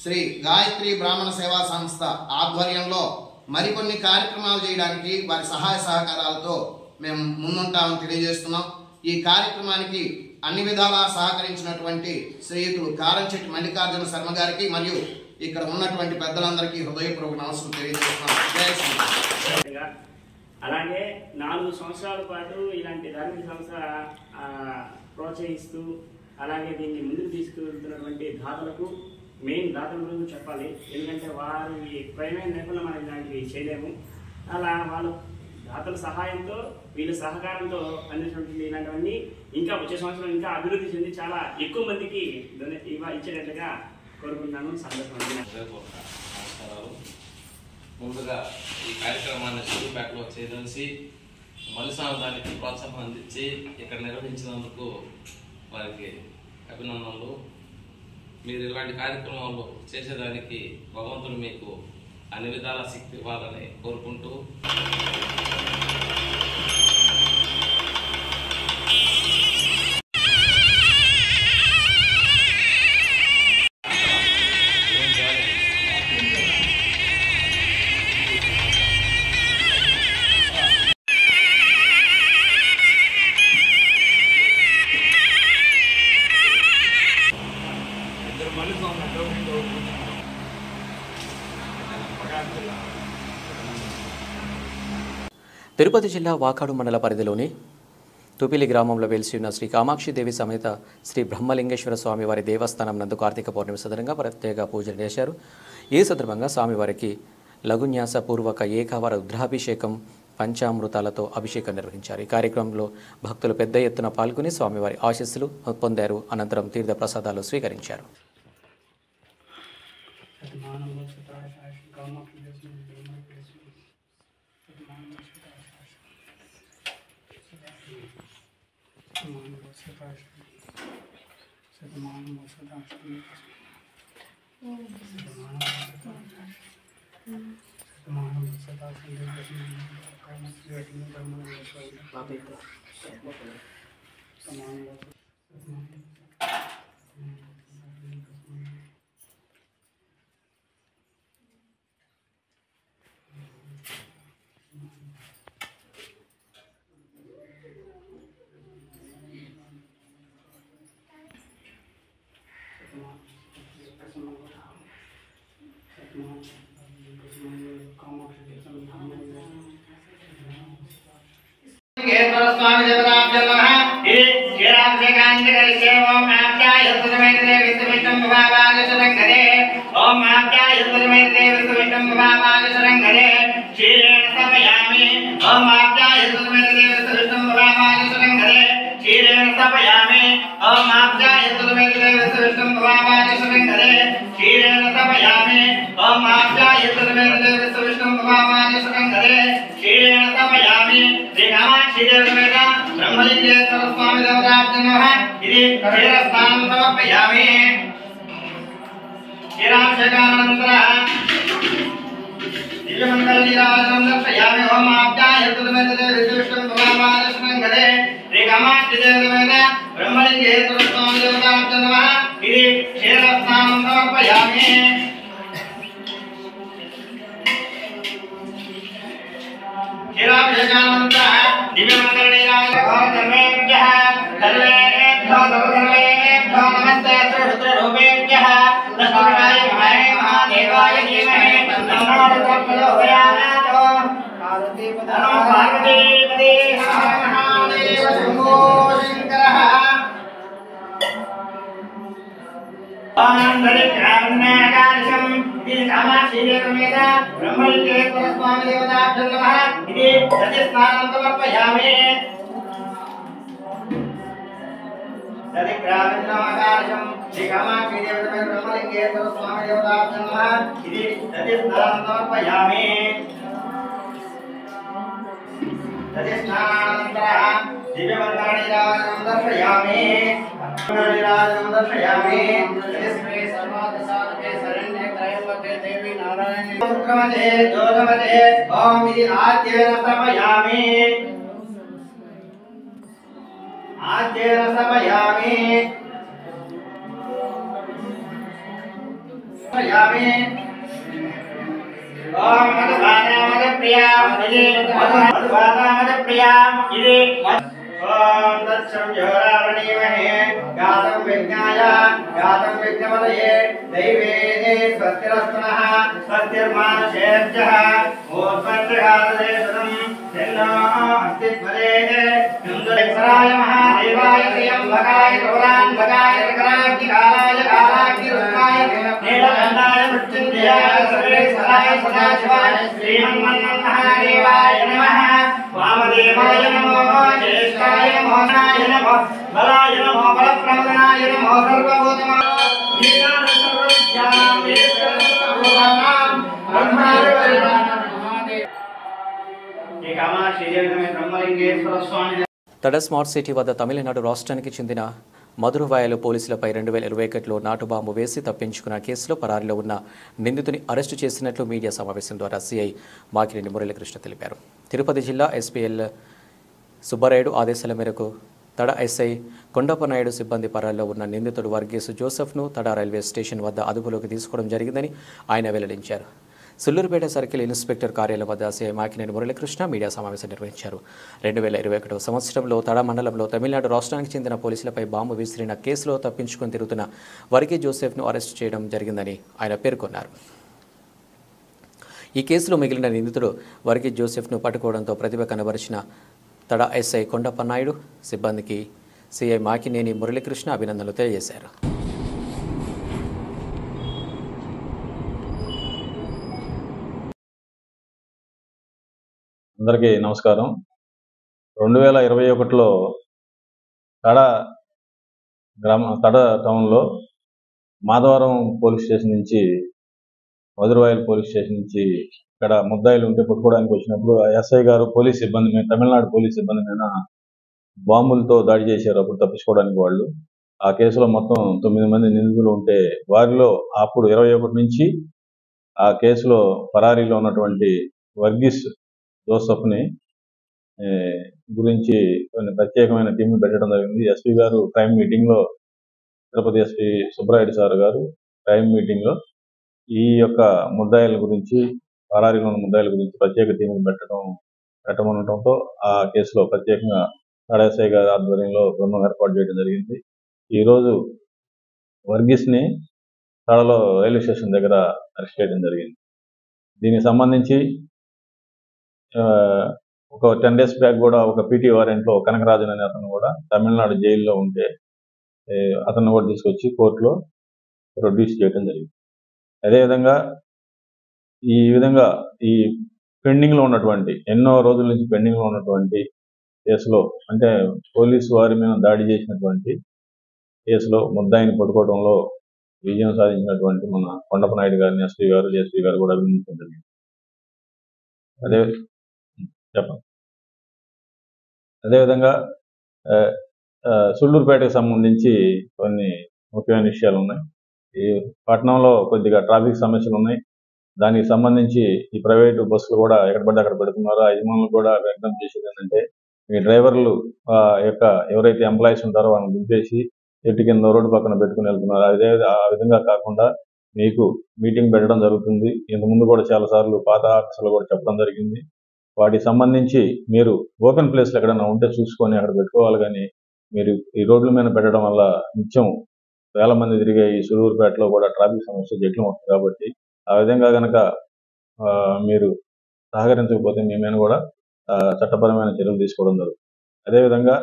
శ్రీ గాయత్రి బ్రాహ్మణ సేవా సంస్థ ఆధ్వర్యంలో మరికొన్ని కార్యక్రమాలు చేయడానికి వారి సహాయ సహకారాలతో మేము ముందుంటామని తెలియజేస్తున్నాం. ఈ కార్యక్రమానికి అన్ని విధాలా సహకరించినటువంటి శ్రీయుతులు కారంచెట్టి మల్లికార్జున శర్మ గారికి మరియు ఇక్కడ ఉన్నటువంటి పెద్దలందరికీ హృదయపూర్వక నమస్కారం తెలియజేస్తున్నాం. అలాగే 4 సంవత్సరాల పాటు ఇలాంటి ధార్మిక సంస్థ ప్రోత్సహిస్తూ అలాగే దీన్ని ముందుకు తీసుకువెళ్తున్నటువంటి దాతలకు మెయిన్ దాతల గురించి చెప్పాలి. ఎందుకంటే వారి ప్రేమైన లేకుండా మనం ఇలాంటివి చేయలేము. అలా వాళ్ళు దాతల సహాయంతో వీళ్ళ సహకారంతో అందించినటువంటి ఇలాంటివన్నీ ఇంకా వచ్చే సంవత్సరం ఇంకా అభివృద్ధి చెంది చాలా ఎక్కువ మందికి ఇచ్చేటట్లుగా కోరుకుంటున్నాను. నమస్కారాలు. ముందుగా ఈ కార్యక్రమాన్ని సూళ్ళూరుపేటలో చేసి మలిసామదానికి ప్రోత్సాహం అందించి ఇక్కడ నిర్వహించినందుకు వారికి అభినందనలు. మీరు ఇలాంటి కార్యక్రమాలు చేసేదానికి భగవంతుడు మీకు అన్ని విధాల శక్తి ఇవ్వాలని కోరుకుంటూ తిరుపతి జిల్లా వాకాడు మండల పరిధిలోని తుపిలి గ్రామంలో వెలిసి ఉన్న శ్రీ కామాక్షిదేవి సమేత శ్రీ బ్రహ్మలింగేశ్వర స్వామి వారి దేవస్థానం నందు కార్తీక పౌర్ణమి సందర్భంగా ప్రత్యేక పూజలు చేశారు. ఈ సందర్భంగా స్వామివారికి లఘున్యాస పూర్వక ఏకావర రుద్రాభిషేకం, పంచామృతాలతో అభిషేకం నిర్వహించారు. ఈ కార్యక్రమంలో భక్తులు పెద్ద ఎత్తున పాల్గొని స్వామివారి ఆశీస్సులు పొందారు. అనంతరం తీర్థ ప్రసాదాలు స్వీకరించారు. स्वामी देवताभ्यो नमः। इति क्षीराभिषेकाञ्जलिर्ये ओम आप्यायस्तुमेते विष्णुविष्णुं भवावागशरङ्गरे ओम आप्यायस्तुमेते विष्णुविष्णुं भवावागशरङ्गरे क्षीरेण स्थापयामि ओम आप्यायस्तुमेते विष्णुविष्णुं भवावागशरङ्गरे क्षीरेण स्थापयामि ओम आप्यायस्तुमेते विष्णुविष्णुं भवावागशरङ्गरे क्षीरेण स्थापयामि ओम आप्यायस्तुमेते विष्णुविष्णुं भवावागशरङ्गरे क्षीरेण स्थापयामि श्री कामाक्षी देवी ब्रह्मलिंगेश्वर स्वामी देवताभ्यो नमः इति क्षीरस्नानं समर्पयामि क्षीराभिषेकानन्तरं दिव्यमङ्गलनीराजनं दर्शयामि होमाभ्यायतुमेतदे विद्युष्टं भगवान् गदे श्रीकामाक्षिदेवमेन ब्रह्मलिंगेश्वर स्वामी देवताभ्यो नमः इति क्षीरस्नानं समर्पयामि क्षीराभिषेकानन्तरं दिव्यमङ्गलनीराजनमेभ्यः सर्वेभ्यो नमस्ते सर्वरूपेभ्यः दशरथाय महादेवाय धीमहि तन्नो प्रचोदयात् पार्वतीपदे महादेव शम्भो शङ्करः आनन्दकारणकार्यं कामाक्षीदेवमेन ब्रह्मलिंगेश्वर स्वामी देवताभ्यो नमः इति सतिस्नानं समर्पयामि सतिग्रामकार्यं श्रीकामाक्षीदेवमेन ब्रह्मलिंगेश्वर स्वामी देवताभ्यो नमः इति सतिस्नानं समर्पयामि सतिस्नानानन्तरं दिव्यमङ्गलनीराजनं दर्शयामि तस्मै सर्वादसादके शरण्ये त्रयम्बके देवी नारायणी नमस्ते जोगमते ओम इति आद्येन समयामि ओम मधुबाला मधुप्रिया इति ओम तत्संयोरावणीमहे गातं विज्ञाय गातं विघ्नपतये दैवेने स्वस्तिरस्तनः स्वस्तिर्मानुषेभ्यः ऊर्ध्वन्द्रघातदेशनं तन्नो अस्तित्वदे सुन्दरेश्वराय महादेवाय त्र्यम्बकाय गौरान्बकाय विकराग्निकालाय कालाग्निरुद्राय नीलकण्ठाय मृत्युञ्जयाय सर्वेश्वराय सदाशिवाय श्रीमन्मन्महादेवाय नमः वामदेवाय नमो ज्येष्ठाय नमो नाय नमो बलाय नमो बलप्रमदनाय नमो ब्रह्मलिंगेश्वर स्वामी తడ స్మార్ట్ సిటీ వద్ద తమిళనాడు రాష్ట్రానికి చెందిన మధురవాయలు పోలీసులపై 2021లో నాటు బాంబు వేసి తప్పించుకున్న కేసులో పరారీలో ఉన్న నిందితుని అరెస్టు చేసినట్లు మీడియా సమావేశం ద్వారా సీఐ మాకినేని మురళీకృష్ణ తెలిపారు. తిరుపతి జిల్లా ఎస్పీఎల్ సుబ్బారాయుడు ఆదేశాల మేరకు తడ ఎస్ఐ కొండపనాయుడు సిబ్బంది పరారీలో ఉన్న నిందితుడు వర్గీసు జోసెఫ్ను తడ రైల్వే స్టేషన్ వద్ద అదుపులోకి తీసుకోవడం జరిగిందని ఆయన వెల్లడించారు. సుల్లూరుపేట సర్కిల్ ఇన్స్పెక్టర్ కార్యాలయం వద్ద సీఐ మాకినేని మురళీకృష్ణ మీడియా సమావేశం నిర్వహించారు. 2021 సంవత్సరంలో తడ మండలంలో తమిళనాడు రాష్ట్రానికి చెందిన పోలీసులపై బాంబు విసిరిన కేసులో తప్పించుకొని తిరుగుతున్న వర్గీ జోసెఫ్ను అరెస్టు చేయడం జరిగిందని ఆయన పేర్కొన్నారు. ఈ కేసులో మిగిలిన నిందితుడు వర్గీ జోసెఫ్ను పట్టుకోవడంతో ప్రతిభ కనబరిచిన తడ ఎస్ఐ కొండపన్నాయుడు సిబ్బందికి సీఐ మాకినేని మురళీకృష్ణ అభినందనలు తెలియజేశారు. అందరికీ నమస్కారం. 2021లో తడ టౌన్లో మాధవరం పోలీస్ స్టేషన్ నుంచి మధురవాయల్ పోలీస్ స్టేషన్ నుంచి ఇక్కడ ముద్దాయిలు ఉంటే పట్టుకోవడానికి వచ్చినప్పుడు ఎస్ఐ గారు పోలీస్ సిబ్బంది మీద తమిళనాడు పోలీస్ సిబ్బంది మీద బాంబులతో దాడి చేశారు. అప్పుడు తప్పించుకోవడానికి వాళ్ళు ఆ కేసులో మొత్తం 9 మంది నిందితులు ఉంటే వారిలో అప్పుడు 21 నుంచి ఆ కేసులో పరారీలో ఉన్నటువంటి వర్గీస్ జోసెఫ్ని గురించి కొన్ని ప్రత్యేకమైన టీంని పెట్టడం జరిగింది. ఎస్పీ గారు క్రైమ్ మీటింగ్లో తిరుపతి ఎస్పీ సుబ్రాయుడు సార్ గారు క్రైమ్ మీటింగ్లో ఈ యొక్క ముద్దాయిల గురించి పరారీలో ఉన్న ముద్దాయిల గురించి ప్రత్యేక టీంని పెట్టమనడంతో ఆ కేసులో ప్రత్యేకంగా ఎస్ఐ గారి ఆధ్వర్యంలో బృందం ఏర్పాటు చేయడం జరిగింది. ఈరోజు వర్గీస్ని తడలో రైల్వే స్టేషన్ దగ్గర అరెస్ట్ చేయడం జరిగింది. దీనికి సంబంధించి ఒక 10 days బ్యాక్ కూడా ఒక పీటీ వారెంట్లో కనకరాజన్ అనే అతను కూడా తమిళనాడు జైల్లో ఉంటే అతను కూడా తీసుకొచ్చి కోర్టులో ప్రొడ్యూస్ చేయడం జరిగింది. అదేవిధంగా ఈ పెండింగ్లో ఉన్నటువంటి ఎన్నో రోజుల నుంచి పెండింగ్లో ఉన్నటువంటి కేసులో అంటే పోలీసు వారి మీద దాడి చేసినటువంటి కేసులో ముద్దాయిని పట్టుకోవడంలో విజయం సాధించినటువంటి మన కొండపనాయుడు గారిని ఎస్పీ గారు జేఎస్పీ గారు కూడా అభినందించడం జరిగింది. అదేవిధంగా సుళ్ళూరుపేటకు సంబంధించి కొన్ని ముఖ్యమైన విషయాలు ఉన్నాయి. ఈ పట్టణంలో కొద్దిగా ట్రాఫిక్ సమస్యలు ఉన్నాయి. దానికి సంబంధించి ఈ ప్రైవేటు బస్సులు కూడా ఎక్కడ పడితే అక్కడ పెడుతున్నారు. ఆ యజమానులు కూడా వ్యక్తం చేసేది ఏంటంటే, ఈ డ్రైవర్లు యొక్క ఎవరైతే ఎంప్లాయీస్ ఉంటారో వాళ్ళని దింపేసి చెట్టు కింద రోడ్డు పక్కన పెట్టుకుని వెళ్తున్నారు. అదే ఆ విధంగా కాకుండా మీకు మీటింగ్ పెట్టడం జరుగుతుంది. ఇంతకుముందు కూడా చాలాసార్లు పాత ఆఫీసులో కూడా చెప్పడం జరిగింది. వాటికి సంబంధించి మీరు ఓపెన్ ప్లేస్లు ఎక్కడైనా ఉంటే చూసుకొని అక్కడ పెట్టుకోవాలి. కానీ మీరు ఈ రోడ్ల మీద పెట్టడం వల్ల నిత్యం వేల మంది తిరిగే ఈ సుళ్ళూరుపేటలో కూడా ట్రాఫిక్ సమస్య జటిలం అవుతుంది. కాబట్టి ఆ విధంగా కనుక మీరు సహకరించకపోతే మీ మీద కూడా చట్టపరమైన చర్యలు తీసుకోవడం జరుగుతుంది. అదేవిధంగా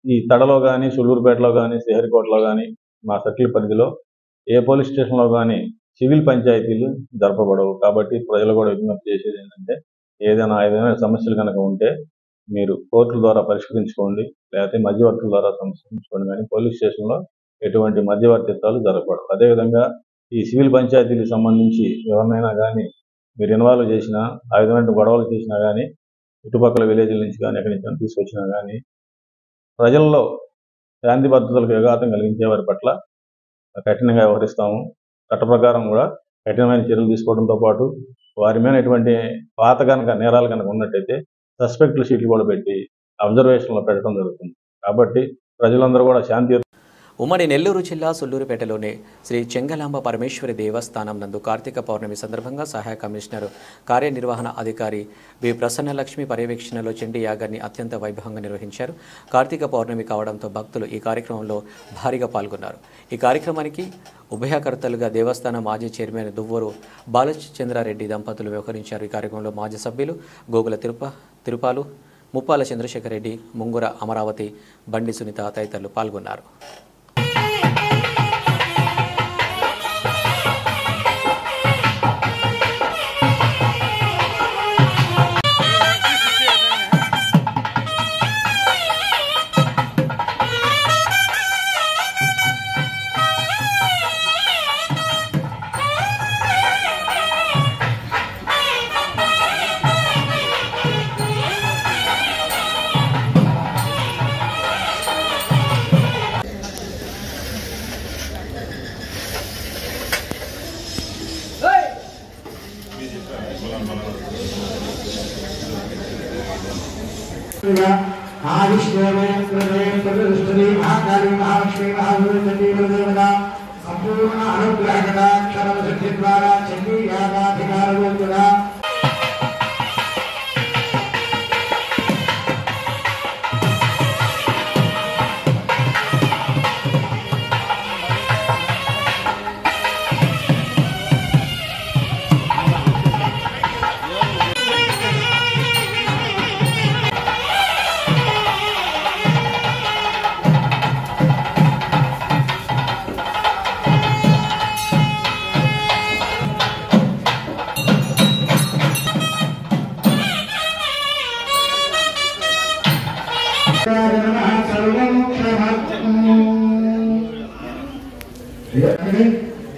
ఈ తడలో కానీ, సుళ్ళూరుపేటలో కానీ, శ్రీహరికోటలో కానీ, మా సర్కిల్ పరిధిలో ఏ పోలీస్ స్టేషన్లో కానీ సివిల్ పంచాయతీలు జరపబడవు. కాబట్టి ప్రజలు కూడా విజ్ఞప్తి చేసేది ఏంటంటే, ఏదైనా సమస్యలు కనుక ఉంటే మీరు కోర్టుల ద్వారా పరిష్కరించుకోండి, లేకపోతే మధ్యవర్తుల ద్వారా పరిష్కరించుకోండి. కానీ పోలీస్ స్టేషన్లో ఎటువంటి మధ్యవర్తిత్వాలు జరగకూడదు. అదేవిధంగా ఈ సివిల్ పంచాయతీలకు సంబంధించి ఎవరినైనా కానీ మీరు ఇన్వాల్వ్ చేసినా, ఆ విధమైన గొడవలు చేసినా కానీ, చుట్టుపక్కల విలేజ్ల నుంచి కానీ ఎక్కడి నుంచి తీసుకొచ్చినా కానీ ప్రజల్లో శాంతి భద్రతలకు విఘాతం కలిగించే వారి పట్ల కఠినంగా వ్యవహరిస్తాము. చట్ట ప్రకారం కూడా కఠినమైన చర్యలు తీసుకోవడంతో పాటు వారి మీద ఎటువంటి పాత కనుక నేరాలు కనుక ఉన్నట్టయితే సస్పెక్ట్ షీట్లు కూడా పెట్టి అబ్జర్వేషన్లో పెట్టడం జరుగుతుంది. కాబట్టి ప్రజలందరూ కూడా శాంతి. ఉమ్మడి నెల్లూరు జిల్లా సుళ్ళూరుపేటలోని శ్రీ చెంగలాంబ పరమేశ్వరి దేవస్థానం నందు కార్తీక పౌర్ణమి సందర్భంగా సహాయ కమిషనర్ కార్యనిర్వహణ అధికారి బి ప్రసన్నలక్ష్మి పర్యవేక్షణలో చండీ యాగాన్ని అత్యంత వైభవంగా నిర్వహించారు. కార్తీక పౌర్ణమి కావడంతో భక్తులు ఈ కార్యక్రమంలో భారీగా పాల్గొన్నారు. ఈ కార్యక్రమానికి ఉభయకర్తలుగా దేవస్థానం మాజీ చైర్మన్ దువ్వూరు బాలచంద్రారెడ్డి దంపతులు వ్యవహరించారు. ఈ కార్యక్రమంలో మాజీ సభ్యులు గోగుల తిరుపాలు, ముప్పాల చంద్రశేఖర్ రెడ్డి, ముంగుర అమరావతి, బండి సునీత తదితరులు పాల్గొన్నారు. సంపూర్ణ అనుగ్రహ ద్వారా చండీ యాగాధికారులు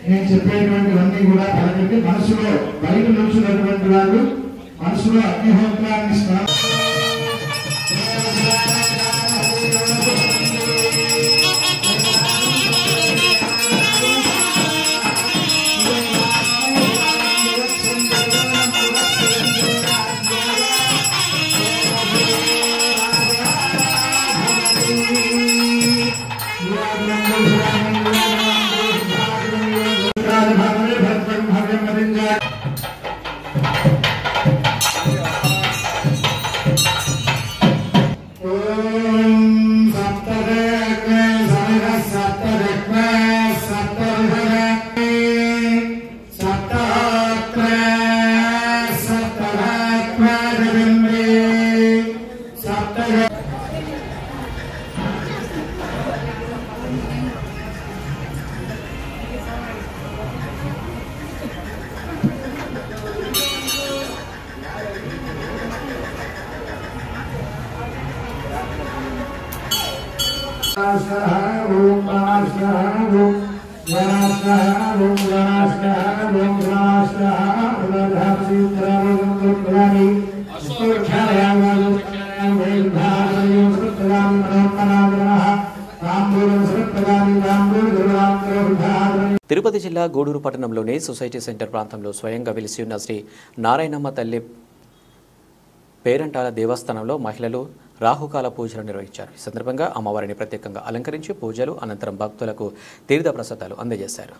నేను చెప్పేటువంటివన్నీ కూడా పలకండి. మనసులో బయట నుంచినటువంటి వాళ్ళు మనసులో అగ్నిహోత్రాన్ని తిరుపతి జిల్లా గూడూరు పట్టణంలోని సొసైటీ సెంటర్ ప్రాంతంలో స్వయంగా వెలిసి ఉన్న శ్రీ నారాయణమ్మ తల్లి పేరంటాల దేవస్థానంలో మహిళలు రాహుకాల పూజలు నిర్వహించారు. ఈ సందర్భంగా అమ్మవారిని ప్రత్యేకంగా అలంకరించి పూజలు అనంతరం భక్తులకు తీర్థ ప్రసాదాలు అందజేశారు.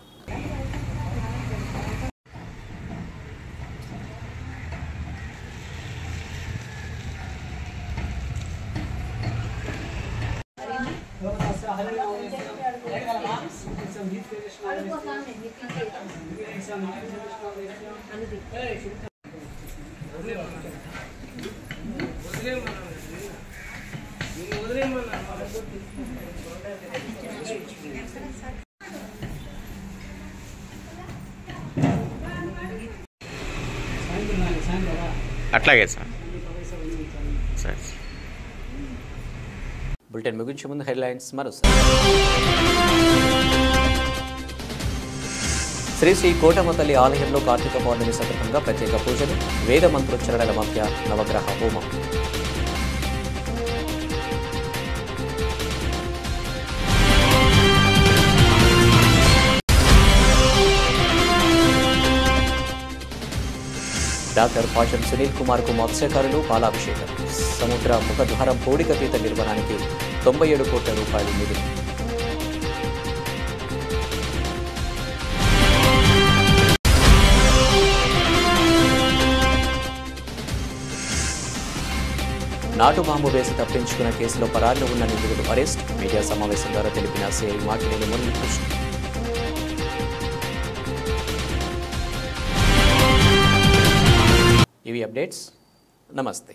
అట్లాగే సార్. బులెటిన్ ముగించే ముందు హెడ్లైన్స్ మరోసారి. శ్రీ శ్రీ కోటమ్మ తల్లి ఆలయంలో కార్తీక పౌర్ణమి సందర్భంగా ప్రత్యేక పూజలు, వేద మంత్రోచ్చరణల మధ్య నవగ్రహ హోమం. డాక్టర్ పాషం సునీల్ కుమార్కు మత్స్యకారులు పాలాభిషేకం. సముద్ర ముఖద్వారం పూడికతీత నిర్మాణానికి 97 కోట్ల రూపాయలు నిధులు. నాటు బాంబు వేసి తప్పించుకున్న కేసులో పరారీలో ఉన్న నిందితుడు అరెస్ట్. మీడియా సమావేశం ద్వారా తెలిపిన సిఐ మాకినేని మురళీకృష్ణ. ఇవి అప్డేట్స్. నమస్తే.